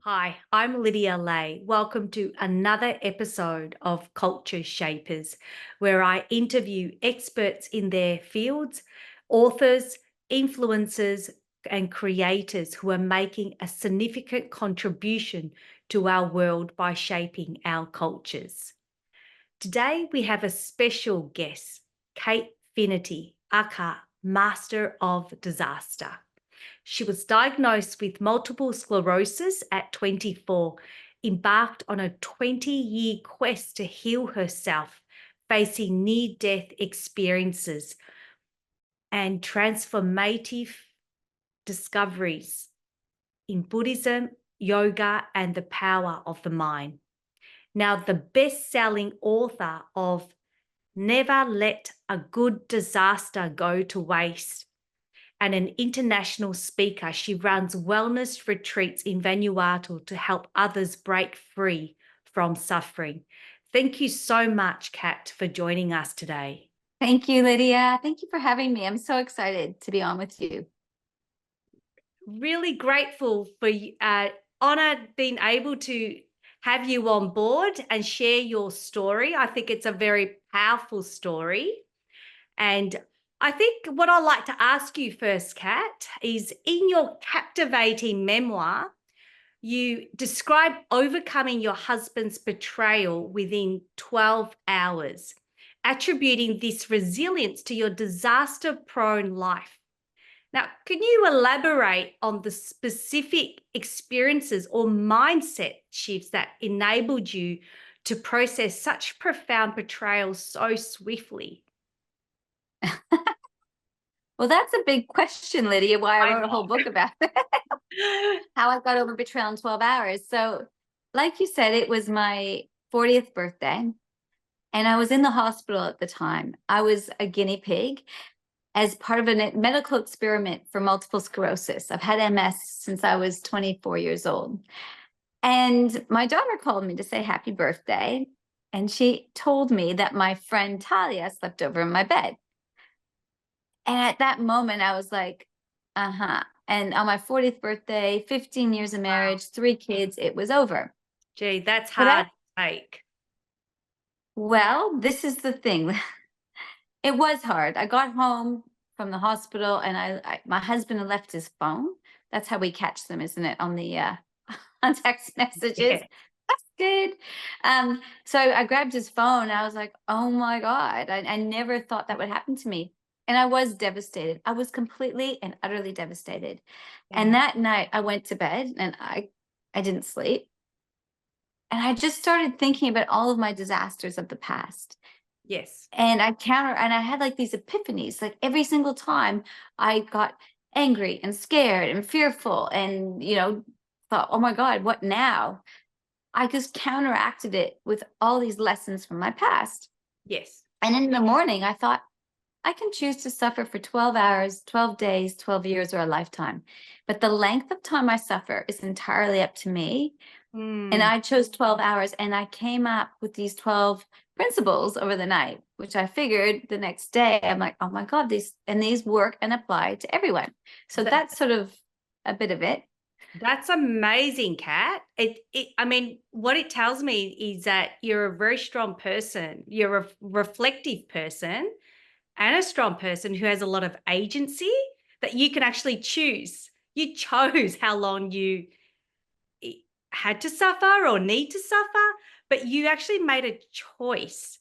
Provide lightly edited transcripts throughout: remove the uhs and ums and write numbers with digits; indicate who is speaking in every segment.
Speaker 1: Hi, I'm Lidia Lae. Welcome to another episode of Culture Shapers, where I interview experts in their fields, authors, influencers, and creators who are making a significant contribution to our world by shaping our cultures. Today, we have a special guest, Kat Finnerty, aka Master of Disaster. She was diagnosed with multiple sclerosis at 24, embarked on a 20-year quest to heal herself, facing near-death experiences and transformative discoveries in Buddhism, yoga, and the power of the mind. Now, the best-selling author of Never Let a Good Disaster Go to Waste, and an international speaker. She runs wellness retreats in Vanuatu to help others break free from suffering. Thank you so much, Kat, for joining us today.
Speaker 2: Thank you, Lydia. Thank you for having me. I'm so excited to be on with you.
Speaker 1: Really grateful for honored being able to have you on board and share your story. I think it's a very powerful story. And I think what I'd like to ask you first, Kat, is in your captivating memoir, you describe overcoming your husband's betrayal within 12 hours, attributing this resilience to your disaster-prone life. Now, can you elaborate on the specific experiences or mindset shifts that enabled you to process such profound betrayal so swiftly?
Speaker 2: Well, that's a big question, Lydia, why I wrote a whole book about it. How I got over betrayal in 12 hours. So, like you said, it was my 40th birthday, and I was in the hospital at the time. I was a guinea pig as part of a medical experiment for multiple sclerosis. I've had MS since I was 24 years old. And my daughter called me to say happy birthday, and she told me that my friend Talia slept over in my bed. And at that moment, I was like, uh-huh. And on my 40th birthday, 15 years of marriage, 3 kids, it was over.
Speaker 1: Gee, that's hard to take.
Speaker 2: Well, this is the thing. It was hard. I got home from the hospital, and my husband had left his phone. That's how we catch them, isn't it? On the on text messages.
Speaker 1: Yeah.
Speaker 2: That's good. So I grabbed his phone, and I was like, oh my God. I never thought that would happen to me. And I was devastated. I was completely and utterly devastated. And that night I went to bed, and I didn't sleep. And I just started thinking about all of my disasters of the past.
Speaker 1: Yes.
Speaker 2: And I had like these epiphanies, like every single time I got angry and scared and fearful and, thought, oh my God, what now? I just counteracted it with all these lessons from my past.
Speaker 1: Yes.
Speaker 2: And in the morning, I thought, I can choose to suffer for 12 hours, 12 days, 12 years, or a lifetime. But the length of time I suffer is entirely up to me. And I chose 12 hours, and I came up with these 12 principles over the night, which I figured the next day, I'm like, oh my God, these work and apply to everyone. So that's sort of a bit of it.
Speaker 1: That's amazing, Kat. I mean, what it tells me is that you're a very strong person. You're a reflective person and a strong person who has a lot of agency that you can actually choose. You chose how long you had to suffer or need to suffer, but you actually made a choice.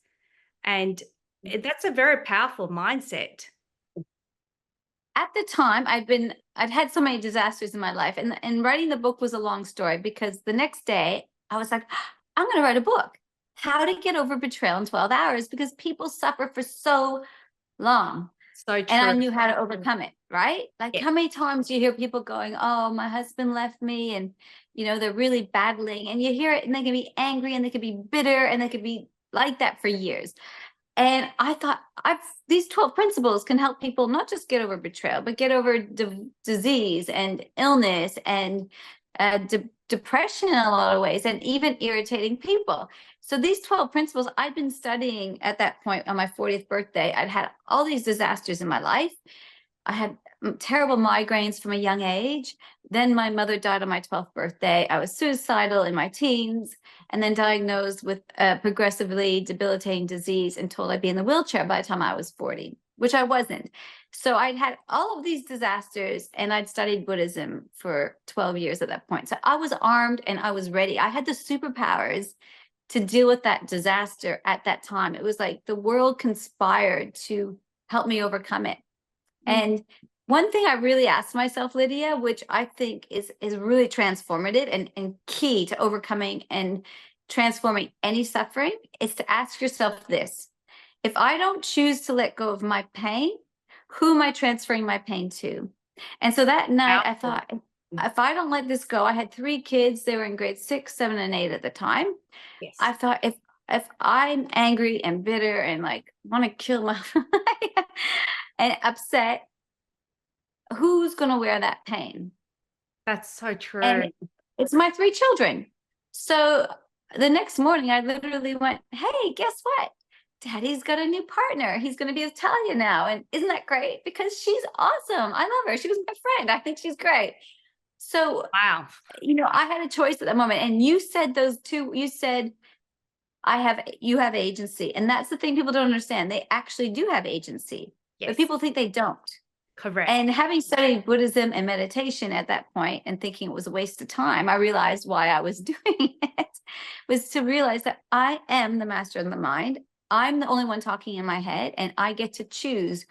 Speaker 1: And that's a very powerful mindset.
Speaker 2: At the time, I'd had so many disasters in my life, and writing the book was a long story, because the next day I was like, I'm going to write a book, how to get over betrayal in 12 hours, because people suffer for so long.
Speaker 1: So true.
Speaker 2: And I knew how to overcome it, right? Like, how many times do you hear people going, oh, my husband left me, and, they're really battling, and you hear it, and they can be angry, and they can be bitter, and they could be like that for years. And I thought, these 12 principles can help people not just get over betrayal, but get over disease and illness and depression in a lot of ways, and even irritating people. So these 12 principles I'd been studying at that point on my 40th birthday. I'd had all these disasters in my life. I had terrible migraines from a young age, Then my mother died on my 12th birthday. I was suicidal in my teens, and then diagnosed with a progressively debilitating disease and told I'd be in the wheelchair by the time I was 40, which I wasn't. So I'd had all of these disasters, and I'd studied Buddhism for 12 years at that point. So I was armed and I was ready. I had the superpowers to deal with that disaster at that time. It was like the world conspired to help me overcome it. And one thing I really asked myself, Lidia, which I think is really transformative and key to overcoming and transforming any suffering, is to ask yourself this: if I don't choose to let go of my pain, who am I transferring my pain to? And so that night I thought, if I don't let this go, I had 3 kids. They were in grade 6, 7, and 8 at the time.
Speaker 1: Yes.
Speaker 2: I thought, if I'm angry and bitter and like want to kill my and upset, who's going to wear that pain?
Speaker 1: That's so true.
Speaker 2: And it's my 3 children. So the next morning I literally went, hey, guess what? Daddy's got a new partner. He's going to be Italian now. And isn't that great? Because she's awesome. I love her. She was my friend. I think she's great. So,
Speaker 1: wow.
Speaker 2: I had a choice at that moment. And you said those 2, you said, you have agency. And that's the thing people don't understand. They actually do have agency, but people think they don't.
Speaker 1: Correct.
Speaker 2: And having studied Buddhism and meditation at that point and thinking it was a waste of time, I realized why I was doing it was to realize that I am the master of the mind. I'm the only one talking in my head, and I get to choose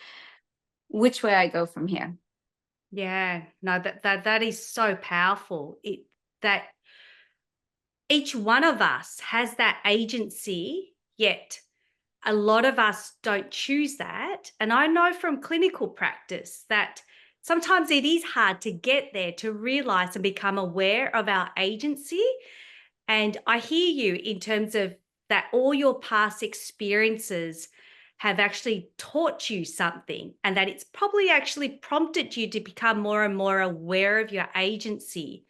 Speaker 2: which way I go from here.
Speaker 1: Yeah, no, that is so powerful. That each one of us has that agency, yet a lot of us don't choose that. And I know from clinical practice that sometimes it is hard to get there, to realize and become aware of our agency. And I hear you in terms of that all your past experiences have actually taught you something, and that it's probably actually prompted you to become more and more aware of your agency,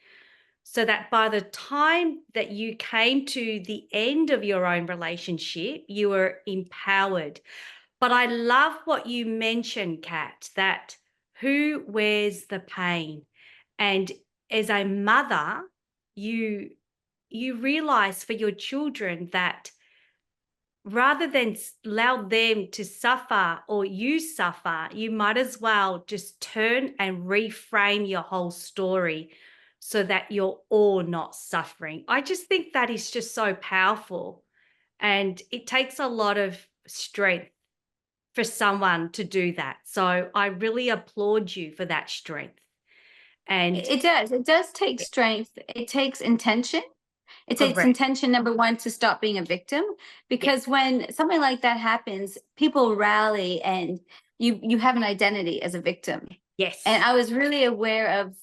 Speaker 1: so that by the time that you came to the end of your own relationship, you were empowered. But I love what you mentioned, Kat, that who wears the pain? And as a mother, you realize for your children that rather than allow them to suffer or you suffer, you might as well just turn and reframe your whole story so that you're all not suffering. I just think that is just so powerful. And it takes a lot of strength for someone to do that. So I really applaud you for that strength. And
Speaker 2: it does take strength. It takes intention. It takes
Speaker 1: correct.
Speaker 2: intention, number 1, to stop being a victim, because when something like that happens, people rally and you have an identity as a victim.
Speaker 1: Yes.
Speaker 2: And I was really aware of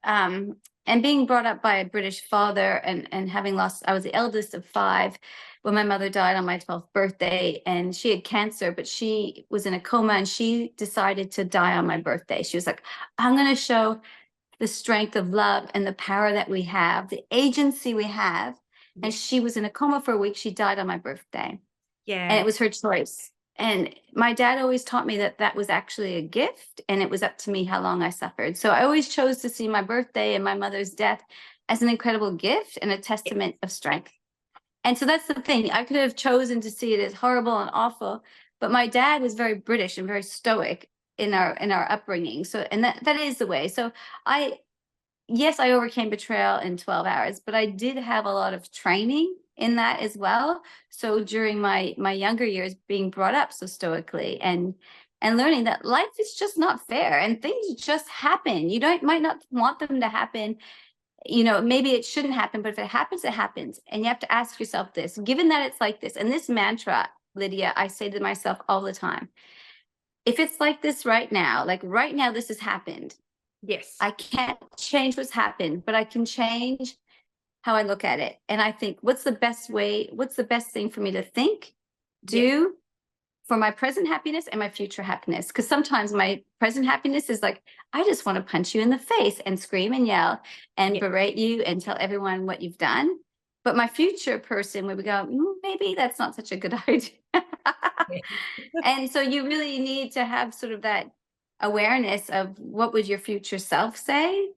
Speaker 2: and being brought up by a British father and having lost, I was the eldest of 5 when my mother died on my 12th birthday, and she had cancer, but she was in a coma, and she decided to die on my birthday. She was like, I'm going to show the strength of love and the power that we have, the agency we have. And she was in a coma for a week. She died on my birthday.
Speaker 1: Yeah.
Speaker 2: And it was her choice. And my dad always taught me that that was actually a gift, and it was up to me how long I suffered. So I always chose to see my birthday and my mother's death as an incredible gift and a testament of strength. And so that's the thing. I could have chosen to see it as horrible and awful, but my dad was very British and very stoic in our upbringing. So, and that is the way. So yes, I overcame betrayal in 12 hours, but I did have a lot of training in that as well. So during my younger years, being brought up so stoically and learning that life is just not fair and things just happen. You might not want them to happen. Maybe it shouldn't happen, but if it happens, it happens. And you have to ask yourself this, given that it's like this, and this mantra, Lidia, I say to myself all the time, if it's like this right now, this has happened.
Speaker 1: Yes.
Speaker 2: I can't change what's happened, but I can change how I look at it. And I think, what's the best thing for me to think, do for my present happiness and my future happiness? Because sometimes my present happiness is like, I just want to punch you in the face and scream and yell and berate you and tell everyone what you've done. But my future person would go, maybe that's not such a good idea. And so you really need to have sort of that awareness of what would your future self say.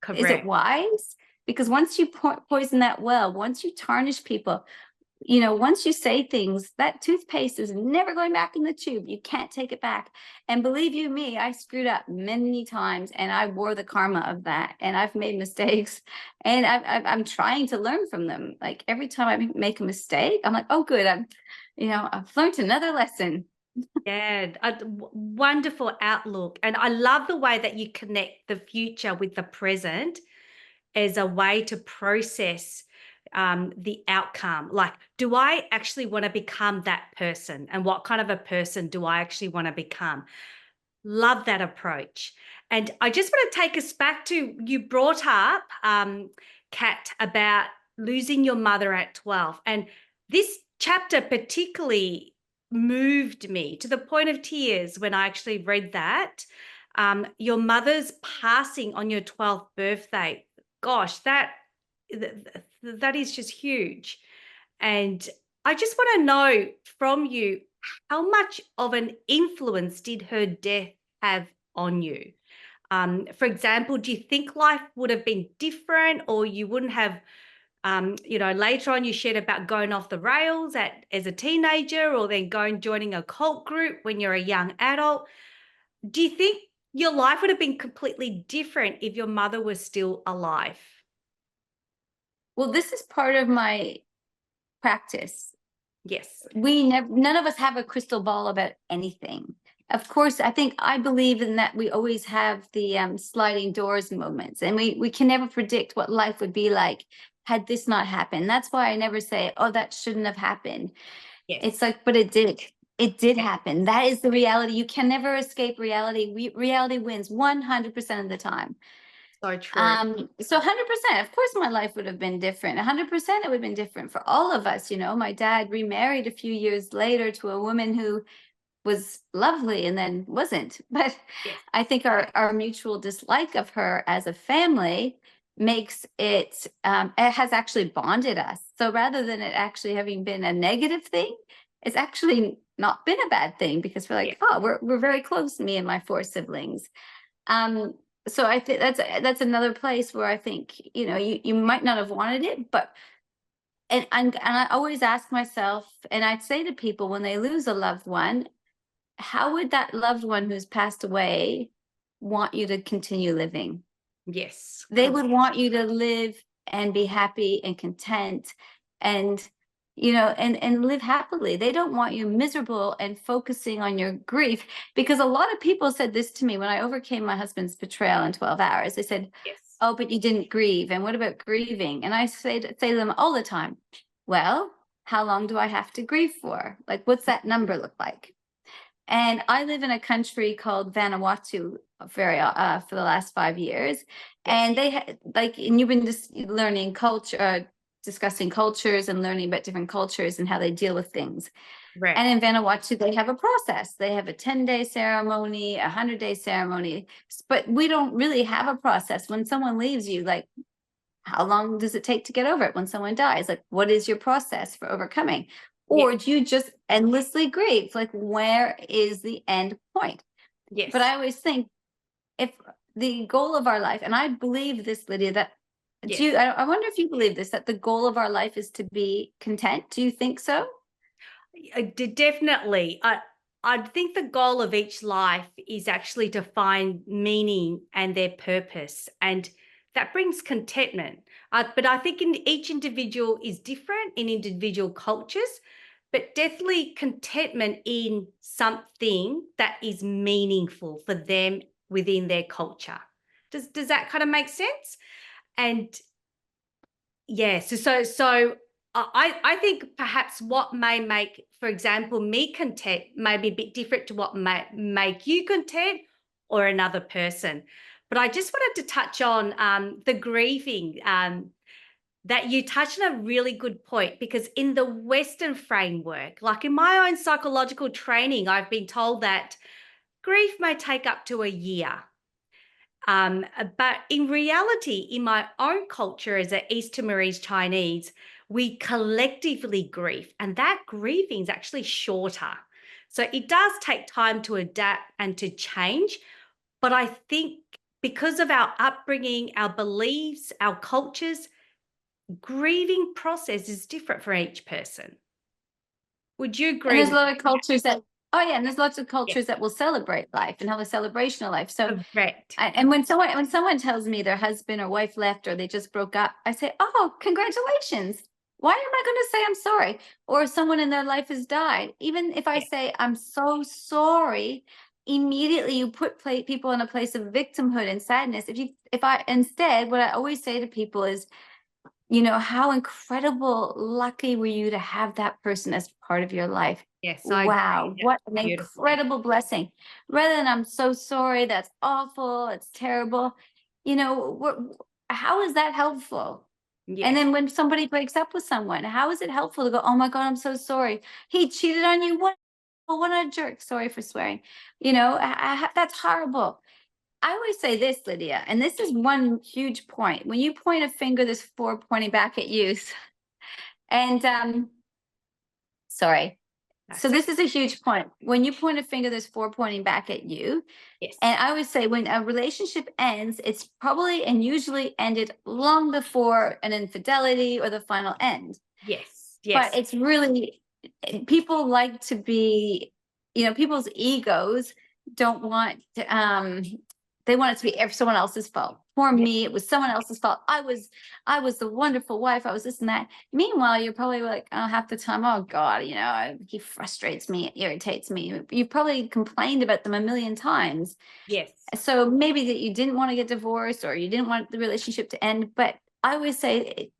Speaker 2: Is it wise? Because once you poison that well, once you tarnish people, once you say things, that toothpaste is never going back in the tube. You can't take it back. And believe you me, I screwed up many times, and I wore the karma of that. And I've made mistakes, and I'm trying to learn from them. Like every time I make a mistake, I'm like, oh, good, I've learned another lesson.
Speaker 1: Yeah, a wonderful outlook. And I love the way that you connect the future with the present as a way to process the outcome. Like, do I actually want to become that person? And what kind of a person do I actually want to become? Love that approach. And I just want to take us back to, you brought up, Kat, about losing your mother at 12. And this chapter particularly moved me to the point of tears when I actually read that. Your mother's passing on your 12th birthday. Gosh, that is just huge. And I just want to know from you, how much of an influence did her death have on you? For example, do you think life would have been different, or you wouldn't have, later on you shared about going off the rails as a teenager, or then joining a cult group when you're a young adult? Do you think your life would have been completely different if your mother was still alive?
Speaker 2: Well, this is part of my practice.
Speaker 1: Yes.
Speaker 2: None of us have a crystal ball about anything. Of course, I believe in that we always have the sliding doors moments, and we can never predict what life would be like had this not happened. That's why I never say, oh, that shouldn't have happened.
Speaker 1: Yes.
Speaker 2: It's like, but it did. It did happen. That is the reality. You can never escape reality. Reality wins 100% of the time.
Speaker 1: So true.
Speaker 2: So 100%, of course, my life would have been different. 100%, it would have been different for all of us. My dad remarried a few years later to a woman who was lovely and then wasn't. But
Speaker 1: Yes.
Speaker 2: I think our mutual dislike of her as a family makes it has actually bonded us. So rather than it actually having been a negative thing, it's actually not been a bad thing, because we're like, oh, we're very close, me and my 4 siblings. So I think that's another place where I think, you might not have wanted it, but and I always ask myself, and I'd say to people when they lose a loved one, how would that loved one who's passed away want you to continue living?
Speaker 1: Yes.
Speaker 2: They would want you to live and be happy and content, and and live happily. They don't want you miserable and focusing on your grief, because a lot of people said this to me when I overcame my husband's betrayal in 12 hours. They said,
Speaker 1: Yes.
Speaker 2: oh, but you didn't grieve, and what about grieving? And I say to them all the time, well, how long do I have to grieve for? Like, what's that number look like? And I live in a country called Vanuatu for the last 5 years. Yes. And they and you've been just learning culture, discussing cultures and learning about different cultures and how they deal with things.
Speaker 1: Right.
Speaker 2: And in Vanuatu, they have a process. They have a 10-day ceremony, a 100-day ceremony, but we don't really have a process. When someone leaves you, like, how long does it take to get over it? When someone dies, like, what is your process for overcoming? Or do you just endlessly grieve? Like, where is the end point?
Speaker 1: Yes.
Speaker 2: But I always think, if the goal of our life, and I believe this, Lydia, that I wonder if you believe this, that the goal of our life is to be content. Do you think so?
Speaker 1: Definitely. I think the goal of each life is actually to find meaning and their purpose, and that brings contentment. But I think each individual is different in individual cultures, but definitely contentment in something that is meaningful for them within their culture. Does that kind of make sense? And so I think perhaps what may make, for example, me content may be a bit different to what may make you content or another person. But I just wanted to touch on the grieving, that you touched on a really good point, because in the Western framework, like in my own psychological training, I've been told that grief may take up to a year. But in reality, in my own culture as an East Timorese Chinese, we collectively grieve, and that grieving is actually shorter. So it does take time to adapt and to change. But I think because of our upbringing, our beliefs, our cultures, grieving process is different for each person. Would you
Speaker 2: And
Speaker 1: agree
Speaker 2: there's a
Speaker 1: with
Speaker 2: lot of cultures that, oh yeah, and there's lots of
Speaker 1: that?
Speaker 2: cultures that will celebrate life and have a celebration of life. So,
Speaker 1: Correct.
Speaker 2: and when someone tells me their husband or wife left or they just broke up, I say, oh, congratulations. Why am I going to say I'm sorry? Or someone in their life has died. Even if I
Speaker 1: Yes.
Speaker 2: say I'm so sorry, immediately you put people in a place of victimhood and sadness. If I instead, what I always say to people is, how incredible lucky were you to have that person as part of your life?
Speaker 1: Yes, I
Speaker 2: Wow,
Speaker 1: agree.
Speaker 2: what an
Speaker 1: That's beautiful.
Speaker 2: incredible blessing. Rather than I'm so sorry, that's awful, it's terrible. How is that helpful? And
Speaker 1: Yes.
Speaker 2: then when somebody breaks up with someone, how is it helpful to go, oh my God, I'm so sorry. He cheated on you. What a jerk. Sorry for swearing. That's horrible. I always say this, Lydia, and this is one huge point. When you point a finger, there's four pointing back at you. And sorry. So
Speaker 1: That's
Speaker 2: this is a huge point. When you point a finger, there's four pointing back at you.
Speaker 1: yes.
Speaker 2: And I would say when a relationship ends, it's probably and usually ended long before an infidelity or the final end.
Speaker 1: Yes.
Speaker 2: But
Speaker 1: Yes.
Speaker 2: it's really, people like to be, people's egos don't want to, they want it to be someone else's fault. For
Speaker 1: Yes.
Speaker 2: me, it was someone else's fault. I was the wonderful wife. I was this and that. Meanwhile, you're probably like, half the time, oh God, he frustrates me, it irritates me. You probably complained about them a million times.
Speaker 1: Yes.
Speaker 2: So maybe that you didn't want to get divorced or you didn't want the relationship to end. But I always say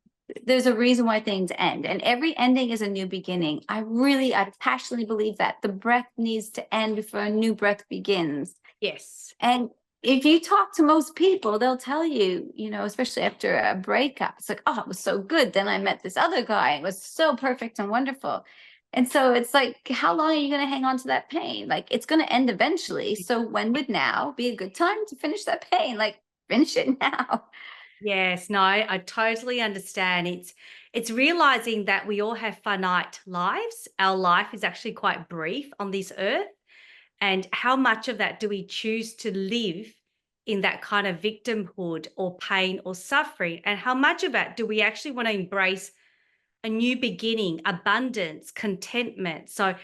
Speaker 2: there's a reason why things end, and every ending is a new beginning. I passionately believe that the breath needs to end before a new breath begins.
Speaker 1: Yes.
Speaker 2: And if you talk to most people, they'll tell you, especially after a breakup, it's like, oh, it was so good. Then I met this other guy. It was so perfect and wonderful. And so it's like, how long are you going to hang on to that pain? Like, it's going to end eventually. So when would now be a good time to finish that pain? Like, finish it now.
Speaker 1: Yes, no, I totally understand. It's realizing that we all have finite lives. Our life is actually quite brief on this earth. And how much of that do we choose to live in that kind of victimhood or pain or suffering? And how much of that do we actually want to embrace a new beginning, abundance, contentment? So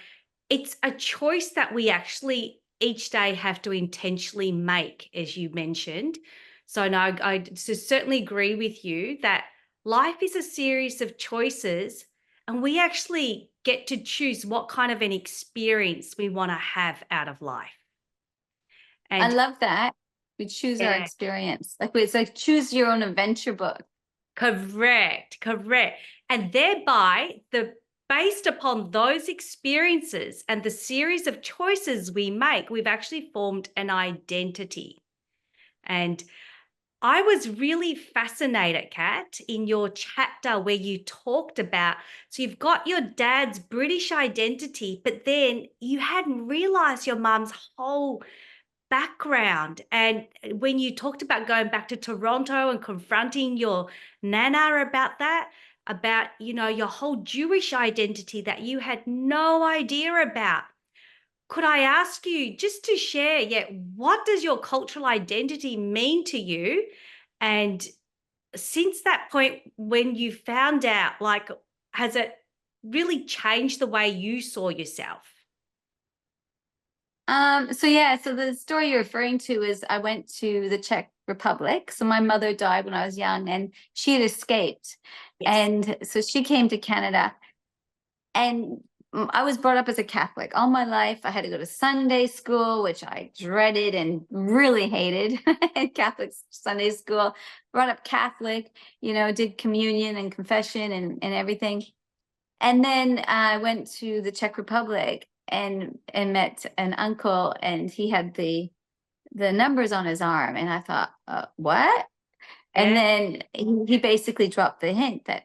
Speaker 1: it's a choice that we actually each day have to intentionally make, as you mentioned. So no, I certainly agree with you that life is a series of choices, and we actually get to choose what kind of an experience we want to have out of life.
Speaker 2: I
Speaker 1: And
Speaker 2: love that. We choose our
Speaker 1: yeah,
Speaker 2: experience. It's like choose your own adventure book.
Speaker 1: correct, correct. And thereby, based upon those experiences and the series of choices we make, we've actually formed an identity. And I was really fascinated, Kat, in your chapter where you talked about, so you've got your dad's British identity, but then you hadn't realized your mum's whole background. And when you talked about going back to Toronto and confronting your nana about that, about, your whole Jewish identity that you had no idea about. Could I ask you just to share, what does your cultural identity mean to you? And since that point, when you found out, has it really changed the way you saw yourself?
Speaker 2: So the story you're referring to is I went to the Czech Republic. So my mother died when I was young and she had escaped.
Speaker 1: Yes.
Speaker 2: And so she came to Canada, and I was brought up as a Catholic all my life. I had to go to Sunday school, which I dreaded and really hated. Catholic Sunday school, brought up Catholic, did communion and confession and everything. And then I went to the Czech Republic and met an uncle, and he had the numbers on his arm, and I thought, what? And
Speaker 1: Yeah.
Speaker 2: then he basically dropped the hint that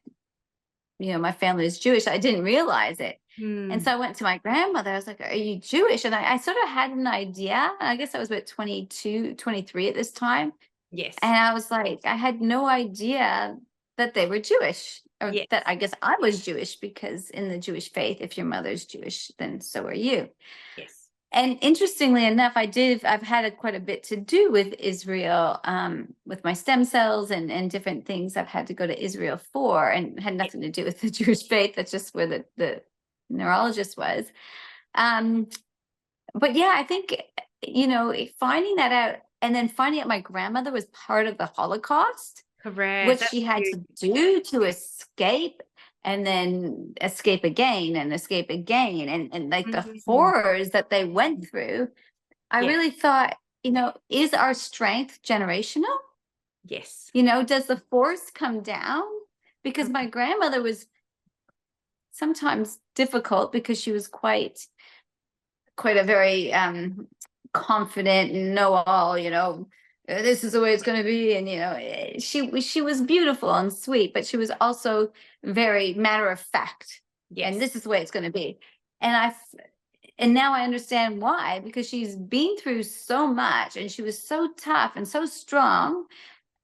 Speaker 2: my family is Jewish. I didn't realize it. And so
Speaker 1: Hmm.
Speaker 2: I went to my grandmother. I was like, are you Jewish? And I sort of had an idea. I guess I was about 22, 23 at this time.
Speaker 1: Yes.
Speaker 2: And I was like, I had no idea that they were Jewish, or
Speaker 1: Yes.
Speaker 2: that I guess I was Jewish, because in the Jewish faith, if your mother's Jewish, then so are you.
Speaker 1: Yes.
Speaker 2: And interestingly enough, I've had quite a bit to do with Israel, with my stem cells and different things I've had to go to Israel for, and had nothing to do with the Jewish faith. That's just where the neurologist was. But yeah, I think, finding that out, and then finding out my grandmother was part of the Holocaust,
Speaker 1: Correct.
Speaker 2: what
Speaker 1: That's
Speaker 2: she had
Speaker 1: huge.
Speaker 2: to do to escape, and then escape again and escape again, and like the
Speaker 1: Mhm.
Speaker 2: horrors that they went through. I
Speaker 1: Yes.
Speaker 2: really thought, is our strength generational?
Speaker 1: Yes.
Speaker 2: Does the force come down? Because my grandmother was sometimes difficult, because she was quite a very confident and know-all, this is the way it's going to be. And she was beautiful and sweet, but she was also very matter of fact, and
Speaker 1: Yes.
Speaker 2: this is the way it's going to be. And now I understand why, because she's been through so much, and she was so tough and so strong.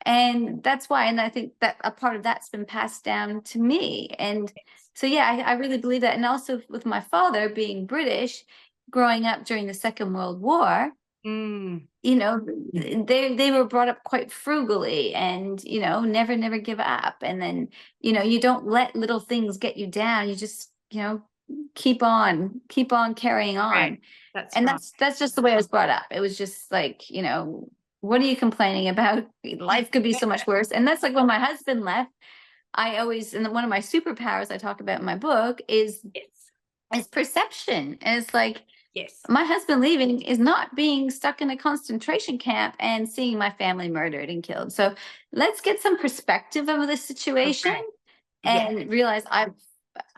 Speaker 2: And that's why, and I think that a part of that's been passed down to me. And so, yeah, I really believe that. And also with my father being British, growing up during the Second World War,
Speaker 1: Mm.
Speaker 2: they were brought up quite frugally, and never give up. And then you don't let little things get you down. You just keep on carrying
Speaker 1: Correct.
Speaker 2: on.
Speaker 1: That's
Speaker 2: And
Speaker 1: right.
Speaker 2: that's just the way I was brought up. It was just like, what are you complaining about? Life could be so much worse. And that's like when my husband left. I always, and one of my superpowers I talk about in my book
Speaker 1: Yes.
Speaker 2: is perception. And it's like,
Speaker 1: Yes.
Speaker 2: my husband leaving is not being stuck in a concentration camp and seeing my family murdered and killed. So let's get some perspective of the situation,
Speaker 1: Correct. Yes.
Speaker 2: and realize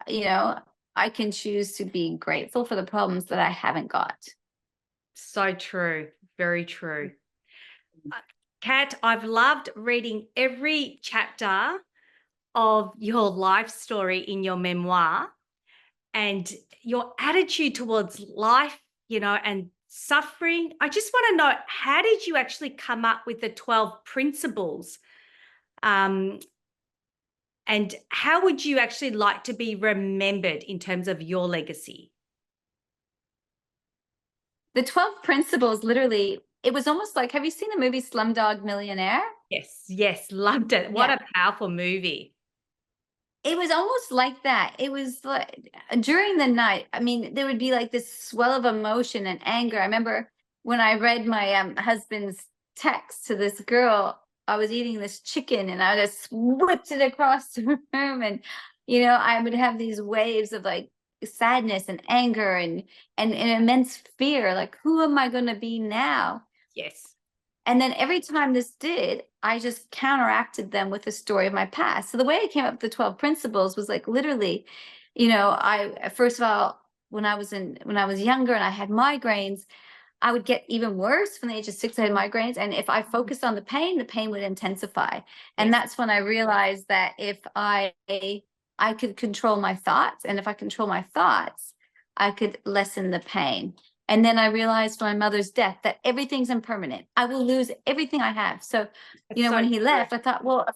Speaker 2: you know, I can choose to be grateful for the problems that I haven't got.
Speaker 1: So true. Very true. Kat, I've loved reading every chapter of your life story in your memoir, and your attitude towards life, and suffering. I just want to know, how did you actually come up with the 12 principles? Um, and how would you actually like to be remembered in terms of your legacy?
Speaker 2: The 12 principles, literally, it was almost like, have you seen the movie Slumdog Millionaire?
Speaker 1: Yes, yes, loved it. What
Speaker 2: Yeah.
Speaker 1: a powerful movie.
Speaker 2: It was almost like that. It was like during the night, I mean, there would be like this swell of emotion and anger. I remember when I read my husband's text to this girl, I was eating this chicken and I just whipped it across the room. And, I would have these waves of like sadness and anger and immense fear. Like, who am I going to be now?
Speaker 1: Yes.
Speaker 2: And then every time this did, I just counteracted them with the story of my past. So the way I came up with the 12 principles was like literally, I first of all, when I was younger and I had migraines, I would get even worse. From the age of 6, I had migraines. And if I focused on the pain would intensify. And
Speaker 1: Yes.
Speaker 2: that's when I realized that if I could control my thoughts, and if I control my thoughts, I could lessen the pain. And then I realized for my mother's death that everything's impermanent. I will lose everything I have. So,
Speaker 1: It's so
Speaker 2: when he
Speaker 1: true.
Speaker 2: left, I thought, well,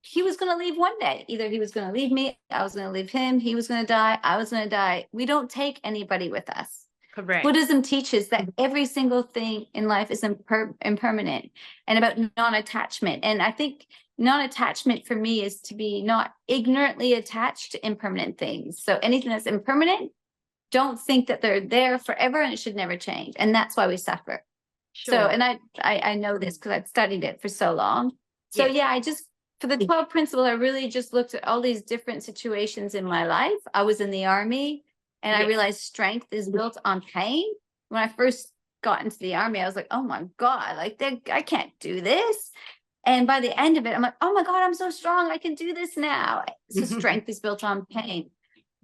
Speaker 2: he was going to leave one day. Either he was going to leave me, I was going to leave him, he was going to die, I was going to die. We don't take anybody with us.
Speaker 1: Correct.
Speaker 2: Buddhism teaches that every single thing in life is impermanent, and about non-attachment. And I think non-attachment for me is to be not ignorantly attached to impermanent things. So anything that's impermanent, don't think that they're there forever and it should never change. And that's why we suffer. So,
Speaker 1: Sure.
Speaker 2: and I know this because I've studied it for so long. So
Speaker 1: Yes.
Speaker 2: yeah, for the 12 principles, I really just looked at all these different situations in my life. I was in the army, and I
Speaker 1: Yes.
Speaker 2: realized strength is built on pain. When I first got into the army, I was like, oh my God, like I can't do this. And by the end of it, I'm like, oh my God, I'm so strong. I can do this now. So strength is built on pain.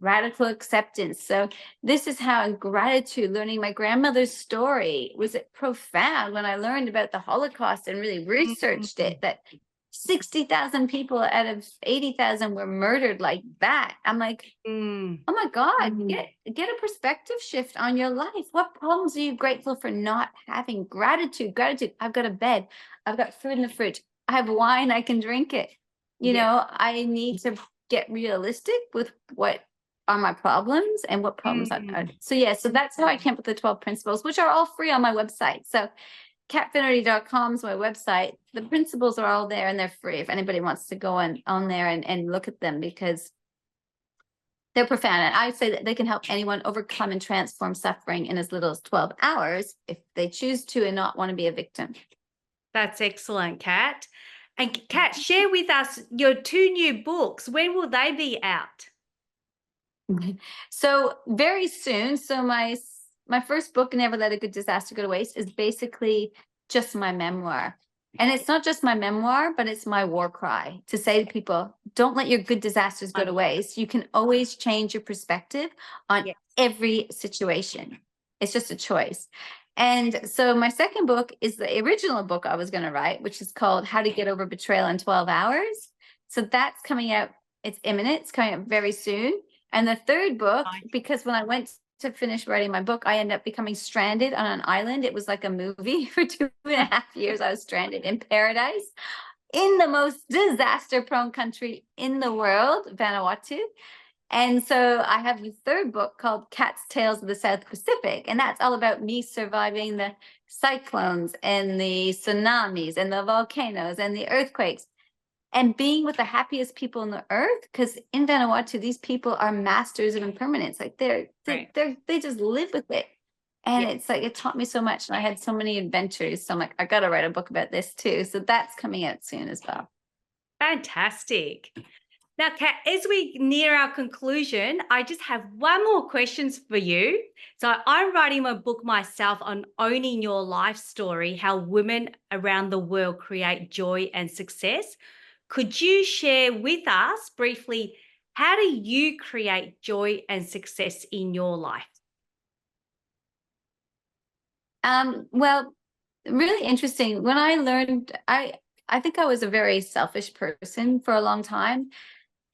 Speaker 2: Radical acceptance. So this is how, in gratitude, learning my grandmother's story was it profound when I learned about the Holocaust and really researched it, that 60,000 people out of 80,000 were murdered like that. I'm like,
Speaker 1: Mm.
Speaker 2: oh my God, get a perspective shift on your life. What problems are you grateful for not having? Gratitude. I've got a bed. I've got food in the fridge. I have wine. I can drink it.
Speaker 1: Yes.
Speaker 2: I need to get realistic with what are my problems and what problems are. So yeah, so that's how I came up with the 12 principles, which are all free on my website. So katfinnerty.com is my website. The principles are all there and they're free if anybody wants to go on there and look at them, because they're profound. And I say that they can help anyone overcome and transform suffering in as little as 12 hours if they choose to and not want to be a victim.
Speaker 1: That's excellent, Kat. And Kat, share with us your 2 new books. When will they be out?
Speaker 2: So very soon. So my first book, Never Let a Good Disaster Go to Waste, is basically just my memoir. And it's not just my memoir, but it's my war cry to say to people, don't let your good disasters go to waste. You can always change your perspective on every situation. It's just a choice. And so my second book is the original book I was going to write, which is called How to Get Over Betrayal in 12 Hours. So that's coming out. It's imminent. It's coming out very soon. And the third book, because when I went to finish writing my book, I ended up becoming stranded on an island. It was like a movie. For 2.5 years. I was stranded in paradise in the most disaster-prone country in the world, Vanuatu. And so I have the third book called Kat's Tales of the South Pacific. And that's all about me surviving the cyclones and the tsunamis and the volcanoes and the earthquakes, and being with the happiest people on the earth, because in Vanuatu, these people are masters of impermanence. Like they just live with it. And it's like, it taught me so much. And I had so many adventures. So I'm like, I got to write a book about this too. So that's coming out soon as well.
Speaker 1: Fantastic. Now, Kat, as we near our conclusion, I just have one more question for you. So I'm writing my book myself on owning your life story, how women around the world create joy and success. Could you share with us briefly, how do you create joy and success in your life?
Speaker 2: Well, really interesting. When I learned, I think I was a very selfish person for a long time.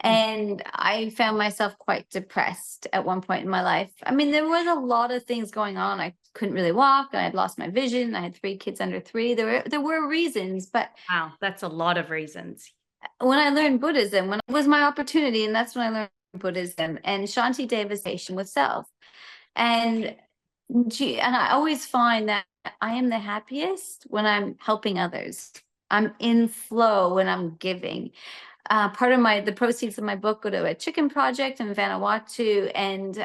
Speaker 2: And I found myself quite depressed at one point in my life. I mean, there was a lot of things going on. I couldn't really walk, and I'd lost my vision. I had 3 kids under 3. There were reasons, but
Speaker 1: wow, that's a lot of reasons.
Speaker 2: When I learned Buddhism, when it was my opportunity, and that's when I learned Buddhism and Shanti Deva's station with self. And I always find that I am the happiest when I'm helping others. I'm in flow when I'm giving. Part of the proceeds of my book go to a chicken project in Vanuatu, and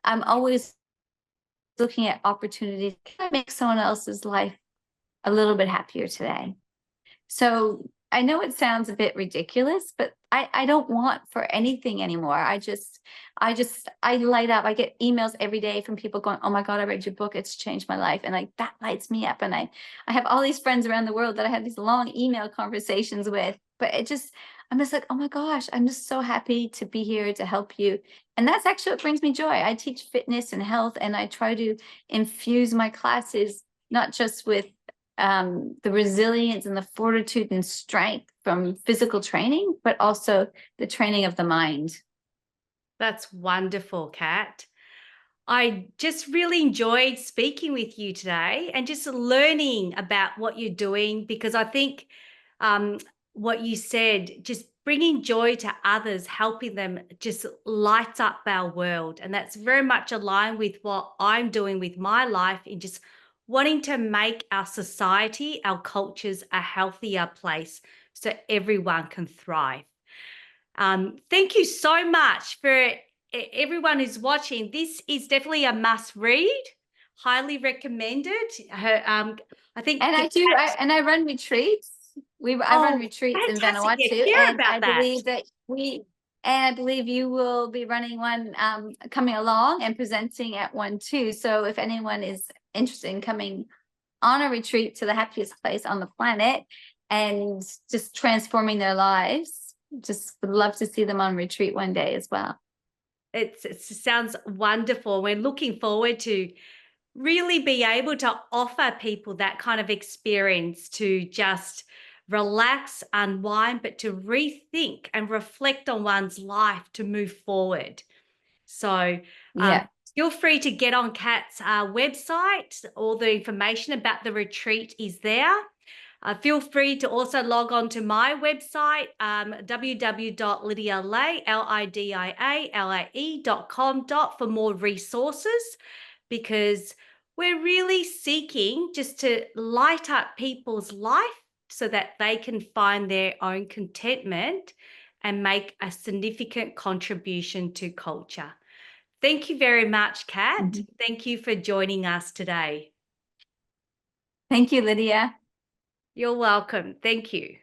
Speaker 2: I'm always looking at opportunities. Can I make someone else's life a little bit happier today? So I know it sounds a bit ridiculous, but I don't want for anything anymore. I light up. I get emails every day from people going, oh my God, I read your book. It's changed my life. And like, that lights me up. And I have all these friends around the world that I have these long email conversations with, but I'm just like, oh my gosh, I'm just so happy to be here to help you. And that's actually what brings me joy. I teach fitness and health, and I try to infuse my classes, not just with the resilience and the fortitude and strength from physical training, but also the training of the mind.
Speaker 1: That's wonderful, Kat. I just really enjoyed speaking with you today and just learning about what you're doing, because I think what you said, just bringing joy to others, helping them, just lights up our world. And that's very much aligned with what I'm doing with my life, in just wanting to make our society, our cultures, a healthier place so everyone can thrive. Thank you so much for everyone who's watching. This is definitely a must read. Highly recommended. I think,
Speaker 2: and I run retreats. I run retreats in Vanuatu, and I believe you will be running one, coming along and presenting at one too. So if anyone is interested in coming on a retreat to the happiest place on the planet and just transforming their lives, just would love to see them on retreat one day as well.
Speaker 1: It sounds wonderful. We're looking forward to really be able to offer people that kind of experience, to just relax, unwind, but to rethink and reflect on one's life to move forward. So feel free to get on Kat's website. All the information about the retreat is there. Feel free to also log on to my website, www.lidialae.com for more resources, because we're really seeking just to light up people's life so that they can find their own contentment and make a significant contribution to culture. Thank you very much, Kat. Thank you for joining us today.
Speaker 2: Thank you, Lidia.
Speaker 1: You're welcome. Thank you.